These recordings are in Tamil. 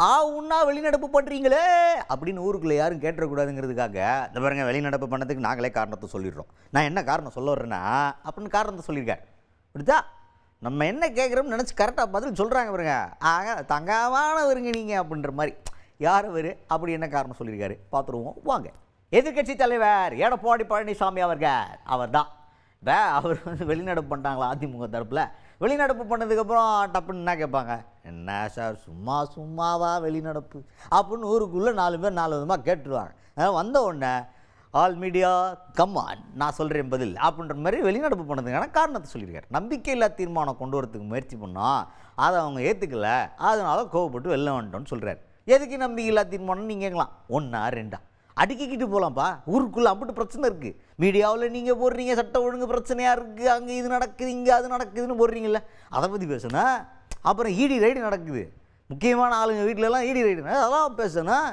உன்னா வெளிநடப்பு பண்ணுறீங்களே அப்படின்னு ஊருக்குள்ளே யாரும் கேட்டுறக்கூடாதுங்கிறதுக்காக இந்த பாருங்க வெளிநடப்பு பண்ணதுக்கு நாங்களே காரணத்தை சொல்லிடுறோம். நான் என்ன காரணம் சொல்ல வர்றேன்னா அப்படின்னு காரணத்தை சொல்லியிருக்காரு. இப்படிதா நம்ம என்ன கேட்குறோம்னு நினச்சி கரெக்டாக பதில் சொல்கிறாங்க பாருங்க. தங்கமானவருங்க நீங்கள் அப்படின்ற மாதிரி யார் அவர் அப்படி என்ன காரணம் சொல்லியிருக்காரு பார்த்துருவோம் வாங்க. எதிர்கட்சி தலைவர் எடப்பாடி பழனிசாமி அவர் தான் அவர் வெளிநடப்பு பண்ணிட்டாங்களா அதிமுக தரப்பில். வெளிநடப்பு பண்ணதுக்கப்புறம் டப்புன்னு என்ன கேட்பாங்க, என்ன சார் சும்மாவா வெளிநடப்பு அப்படின்னு ஊருக்குள்ளே 4 பேர் 4 விதமாக கேட்டுருவாங்க. வந்த உடனே ஆல் மீடியா கம்மான் நான் சொல்கிறேன் பதில் அப்படின்ற மாதிரி வெளிநடப்பு பண்ணதுக்கான காரணத்தை சொல்லியிருக்காரு. நம்பிக்கையில்லா தீர்மானம் கொண்டு வரதுக்கு முயற்சி பண்ணோம், அதை அவங்க ஏற்றுக்கல, அதனால கோவப்பட்டு வெளில வந்துட்டோன்னு சொல்கிறார். எதுக்கு நம்பிக்கையில்லா தீர்மானம் நீங்கள் கேட்கலாம், 1 2 அடிக்கிட்டு போகலாம்ப்பா. ஊருக்குள்ளே அப்படி பிரச்சனை இருக்குது. மீடியாவில் நீங்கள் போடுறீங்க சட்டம் ஒழுங்கு பிரச்சனையாக இருக்குது, அங்கே இது நடக்குது இங்கே அது நடக்குதுன்னு போடுறீங்களே, அதை பற்றி பேசணும். அப்புறம் ஈடி ரைடு நடக்குது, முக்கியமான ஆளுங்க வீட்டிலலாம் ஈடி ரைடு, அதெல்லாம் பேசணும்.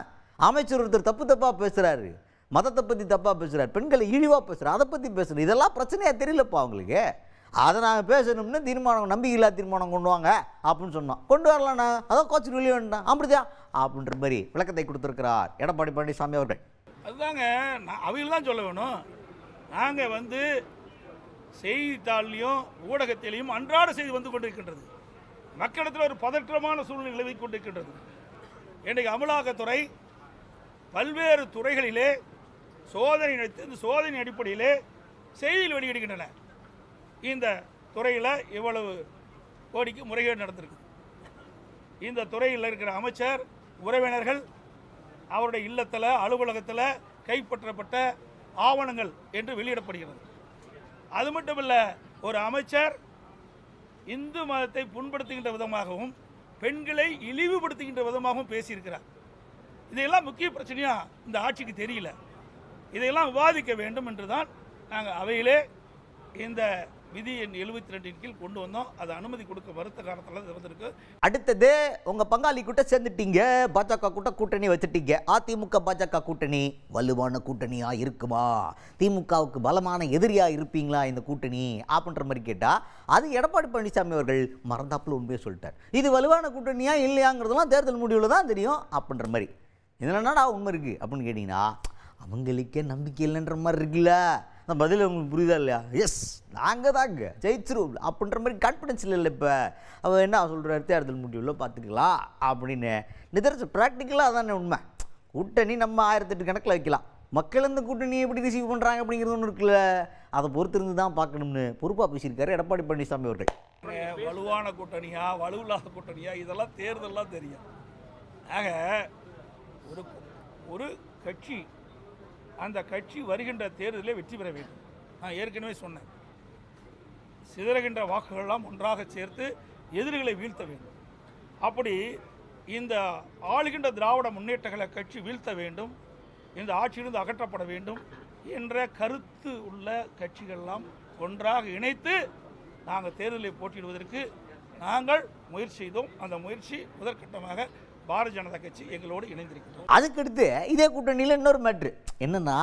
அமைச்சர் ஒருத்தர் தப்பாக பேசுகிறாரு, மதத்தை பற்றி தப்பாக பேசுகிறார், பெண்களை இழிவாக பேசுகிறார், அதை பற்றி பேசுகிறேன். இதெல்லாம் பிரச்சனையாக தெரியலப்பா அவங்களுக்கு. அதை நாங்கள் பேசணும்னு தீர்மானம் நம்பிக்கையில்லா தீர்மானம் கொண்டு வாங்க அப்படின்னு சொன்னோம். கொண்டு வரலாண்ணா, அதான் கோச்சிட்டு வெளியே வேண்டாம் அப்படிதா அப்படின்ற மாதிரி விளக்கத்தை கொடுத்துருக்கிறார் எடப்பாடி பழனிசாமி அவர்கள். அதுதாங்க அவங்க தான் சொல்ல வேணும். நாங்கள் செய்தித்தாள்லையும் ஊடகத்திலையும் அன்றாட செய்தி வந்து கொண்டிருக்கின்றது. மக்களிடத்தில் ஒரு பதற்றமான சூழ்நிலை நிலவி கொண்டிருக்கின்றது. இன்றைக்கு அமலாக்கத்துறை பல்வேறு துறைகளிலே சோதனை நடத்தி இந்த சோதனை அடிப்படையிலே செய்தியில் வெளியிடுகின்றன. இந்த துறையில் இவ்வளவு கோடிக்கு முறைகேடு நடந்திருக்கு. இந்த துறையில் இருக்கிற அமைச்சர் உறவினர்கள் அவருடைய இல்லத்தில் அலுவலகத்தில் கைப்பற்றப்பட்ட ஆவணங்கள் என்று வெளியிடப்படுகிறது. அது மட்டுமல்ல, ஒரு அமைச்சர் இந்து மதத்தை புண்படுத்துகின்ற விதமாகவும் பெண்களை இழிவுபடுத்துகின்ற விதமாகவும் பேசியிருக்கிறார். இதையெல்லாம் முக்கிய பிரச்சனையாக இந்த ஆட்சிக்கு தெரியல. இதையெல்லாம் விவாதிக்க வேண்டும் என்று தான் நாங்கள் அவையிலே இந்த விதி எண் 72 கீழ் கொண்டு வந்தோம். அது அனுமதி கொடுக்க மறுத்த காரணத்தில் வந்திருக்கு. அடுத்தது உங்க பங்காளி கூட்ட சேர்ந்துட்டீங்க, பாஜக கூட்டணி வச்சுட்டீங்க. அதிமுக பாஜக கூட்டணி வலுவான கூட்டணியா இருக்குமா, திமுகவுக்கு பலமான எதிரியா இருப்பீங்களா இந்த கூட்டணி அப்படின்ற மாதிரி கேட்டா அது எடப்பாடி பழனிசாமி அவர்கள் மறந்தாப்புல உண்மையை சொல்லிட்டார். இது வலுவான கூட்டணியா இல்லையாங்கிறதுலாம் தேர்தல் முடிவில் தான் தெரியும் அப்படின்ற மாதிரி. இதில் என்னடா உண்மை இருக்குது அப்படின்னு கேட்டிங்கன்னா அவங்களுக்கே நம்பிக்கை இல்லைன்ற மாதிரி இருக்குல்ல. அந்த பதில் உங்களுக்கு புரியுதா இல்லையா? எஸ் நாங்கள் தாங்க ஜெயிச்சிரும் அப்படின்ற மாதிரி கான்ஃபிடன்ஸ் இல்லை. இப்போ அவள் என்ன சொல்கிறாரு, தேர்தல் முடிவில் பார்த்துக்கலாம் அப்படின்னு நிதர்சனம் ப்ராக்டிக்கலாக அதானே உண்மை. கூட்டணி நம்ம 1008 கணக்கில் வைக்கலாம், மக்கள் இந்த கூட்டணியை எப்படி ரிசீவ் பண்ணுறாங்க அப்படிங்கிறது ஒன்று இருக்குல்ல, அதை பொறுத்திருந்து தான் பார்க்கணும்னு பொறுப்பாக பேசியிருக்காரு எடப்பாடி பழனிசாமி அவர்கள். வலுவான கூட்டணியா வலுவில்லாத கூட்டணியா இதெல்லாம் தேர்தல்லாம் தெரியும். ஆக ஒரு கட்சி அந்த கட்சி வருகின்ற தேர்தலில் வெற்றி பெற வேண்டும். நான் ஏற்கனவே சொன்னேன், சிதறுகின்ற வாக்குகளெல்லாம் ஒன்றாக சேர்த்து எதிரிகளை வீழ்த்த வேண்டும். அப்படி இந்த ஆளுகின்ற திராவிட முன்னேற்ற கழக கட்சி வீழ்த்த வேண்டும், இந்த ஆட்சியிலிருந்து அகற்றப்பட வேண்டும் என்ற கருத்து உள்ள கட்சிகளெல்லாம் ஒன்றாக இணைத்து நாங்கள் தேர்தலில் போட்டியிடுவதற்கு நாங்கள் முயற்சி செய்தோம். அந்த முயற்சி முதற்கட்டமாக பாரதிய ஜனதா கட்சி எங்களோடு இணைந்திருக்கிறோம். அதுக்கடுத்து இதே கூட்டணியில் இன்னொரு மேட்ரு என்னென்னா,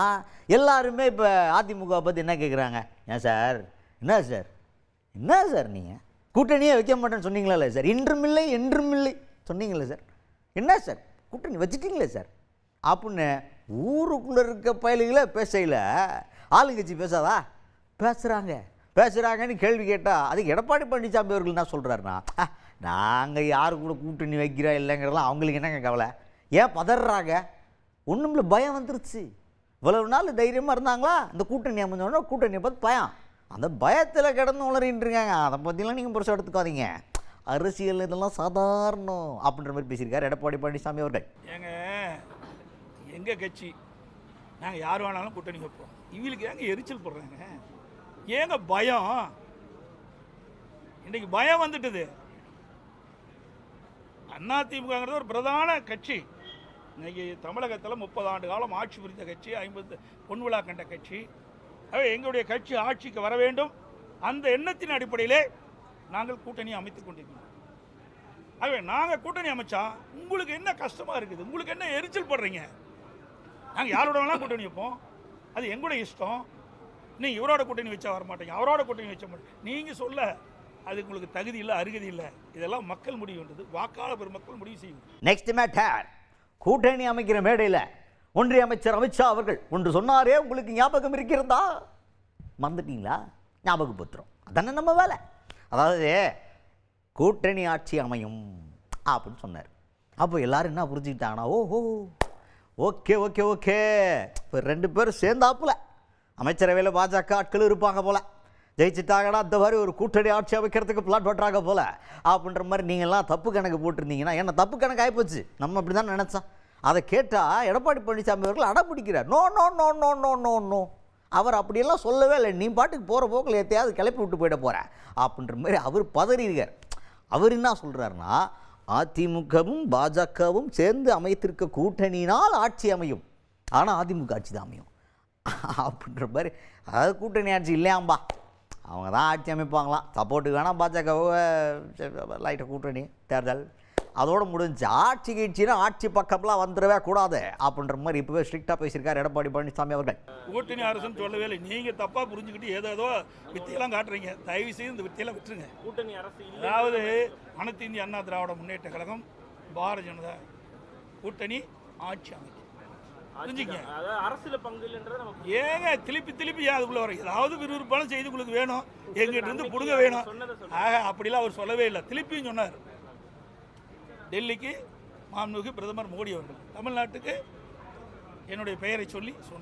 எல்லாருமே இப்போ அதிமுக பற்றி என்ன கேட்குறாங்க, ஏன் சார் என்ன சார் நீங்கள் கூட்டணியே வைக்க மாட்டேன்னு சொன்னீங்களா சார், இன்றும் இல்லை என்றும் இல்லை சொன்னீங்களே சார், என்ன சார் கூட்டணி வச்சுட்டீங்களே சார் அப்படின்னு ஊருக்குள்ளே இருக்க பயலுகளை பேசையில் ஆளுங்கட்சி பேசாதா பேசுகிறாங்கன்னு கேள்வி கேட்டால் அதுக்கு எடப்பாடி பழனிசாமி அவர்கள் என்ன சொல்கிறாருன்னா, நாங்கள் யாரு கூட கூட்டணி வைக்கிறா இல்லைங்கிறதெல்லாம் அவங்களுக்கு என்னங்க கவலை, ஏன் பதறாங்க, ஒன்றும் இல்லை பயம் வந்துருச்சு. இவ்வளவு நாள் தைரியமாக இருந்தாங்களா, இந்த கூட்டணி அமைஞ்சோன்னா கூட்டணியை பார்த்து பயம், அந்த பயத்தில் கிடந்து உளறின்னு இருக்காங்க. அதை பற்றிலாம் நீங்கள் புதுசாக எடுத்துக்காதீங்க, அரசியல் இதெல்லாம் சாதாரணம் அப்படின்ற மாதிரி பேசியிருக்காரு எடப்பாடி பழனிசாமி அவர்கள். எங்கள் கட்சி நாங்கள் யார் வேணாலும் கூட்டணி வைப்போம், இவங்களுக்கு ஏங்க எரிச்சல் போடுறாங்க, ஏங்க பயம், இன்றைக்கு பயம் வந்துட்டுது. அதிமுகங்கிறது ஒரு பிரதான கட்சி, இன்றைக்கி தமிழகத்தில் 30 ஆண்டு காலம் ஆட்சி புரிந்த கட்சி, 50 பொன் விழா கண்ட கட்சி. எங்களுடைய கட்சி ஆட்சிக்கு வர வேண்டும், அந்த எண்ணத்தின் அடிப்படையிலே நாங்கள் கூட்டணி அமைத்துக் கொண்டிருக்கிறோம். ஆகவே நாங்கள் கூட்டணி அமைச்சா உங்களுக்கு என்ன கஷ்டமாக இருக்குது, உங்களுக்கு என்ன எரிச்சல் படுறீங்க, நாங்கள் யாரோட வேணாலும் கூட்டணி வைப்போம், அது எங்களுடைய இஷ்டம். நீங்கள் இவரோட கூட்டணி வச்சா வரமாட்டீங்க, அவரோட கூட்டணி வச்ச மாட்டேங்க, நீங்கள் சொல்ல அதுக்கு உங்களுக்கு தகுதி இல்லை, அருகதி இல்லை. இதெல்லாம் மக்கள் முடிவு பண்ணுறது, வாக்காளர் பெருமக்கள் முடிவு செய்யும். நெக்ஸ்ட் மேட்டர், கூட்டணி அமைக்கிற மேடையில் ஒன்றிய அமைச்சர் அமித்ஷா அவர்கள் ஒன்று சொன்னாரே, உங்களுக்கு ஞாபகம் இருக்கிறதா? மறந்துட்டீங்களா? ஞாபகப்படுத்துகிறோம், அதானே நம்ம வேலை. அதாவது கூட்டணி ஆட்சி அமையும் அப்படின்னு சொன்னார். அப்போ எல்லாரும் என்ன புரிஞ்சுக்கிட்டாங்கன்னா, ஓஹோ ஓகே ஓகே ஓகே, இப்போ 2 பேரும் சேர்ந்தாப்புல அமைச்சரவையில் பாஜக ஆட்கள் இருப்பாங்க போல, ஜெயிச்சுட்டாங்கன்னா அந்த மாதிரி ஒரு கூட்டணி ஆட்சி அமைக்கிறதுக்கு பிளாட் பண்ணுறாங்க போல அப்படின்ற மாதிரி நீங்கள்லாம் தப்பு கணக்கு போட்டிருந்தீங்கன்னா, என்ன தப்பு கணக்கு ஆகிப்போச்சு. நம்ம அப்படி தான் நினச்சோம். அதை கேட்டால் எடப்பாடி பழனிசாமி அவர்கள் அடம்பிடிக்கிறார். No no no no no no no, அவர் அப்படியெல்லாம் சொல்லவே இல்லை, நீ பாட்டுக்கு போகிற போக்கில் எத்தையாவது கிளப்பி விட்டு போயிட போகிற அப்படின்ற மாதிரி அவர் பதறியிருக்கார். அவர் என்ன சொல்கிறாருன்னா, அதிமுகவும் பாஜகவும் சேர்ந்து அமைத்திருக்க கூட்டணியினால் ஆட்சி அமையும், ஆனால் அதிமுக ஆட்சி தான் அமையும் அப்படின்ற மாதிரி. அதாவது கூட்டணி ஆட்சி இல்லையாம்பா, அவங்க தான் ஆட்சி அமைப்பாங்களாம், சப்போர்ட்டுக்கு வேணால் பாஜகவை லைட்டாக கூட்டணி தேர்தல் அதோடு முடிஞ்சு. ஆட்சி கட்சினா ஆட்சி பக்கம்லாம் வந்துடவே கூடாது அப்படின்ற மாதிரி இப்போவே ஸ்ட்ரிக்டாக பேசியிருக்காரு எடப்பாடி பழனிசாமி அவர்கள். கூட்டணி அரசுன்னு சொல்லவே இல்லை, நீங்கள் தப்பாக புரிஞ்சுக்கிட்டு ஏதோ வித்தியெல்லாம் காட்டுறீங்க. தயவு செய்து இந்த வித்தியெல்லாம் விட்டுருங்க. கூட்டணி அரசு அதாவது அனைத்து இந்திய அண்ணா திராவிட முன்னேற்ற கழகம், பாரதிய ஜனதா கூட்டணி ஆட்சி அமைக்கும். புரிஞ்சுங்க, அரசியல் பங்கு ஏங்க திருப்பி அதுக்குள்ள வர ஏதாவது விறுவிறுப்பான செய்தி உங்களுக்கு வேணும், எங்கிட்ட இருந்து புடுங்க வேணும். ஆக அப்படிலாம் அவர் சொல்லவே இல்லை. திருப்பியும் சொன்னார், டெல்லிக்கு மாண்புமிகு பிரதமர் மோடி அவர்கள் தமிழ்நாட்டுக்கு என்னுடைய பெயரை சொல்லி சொன்னார்.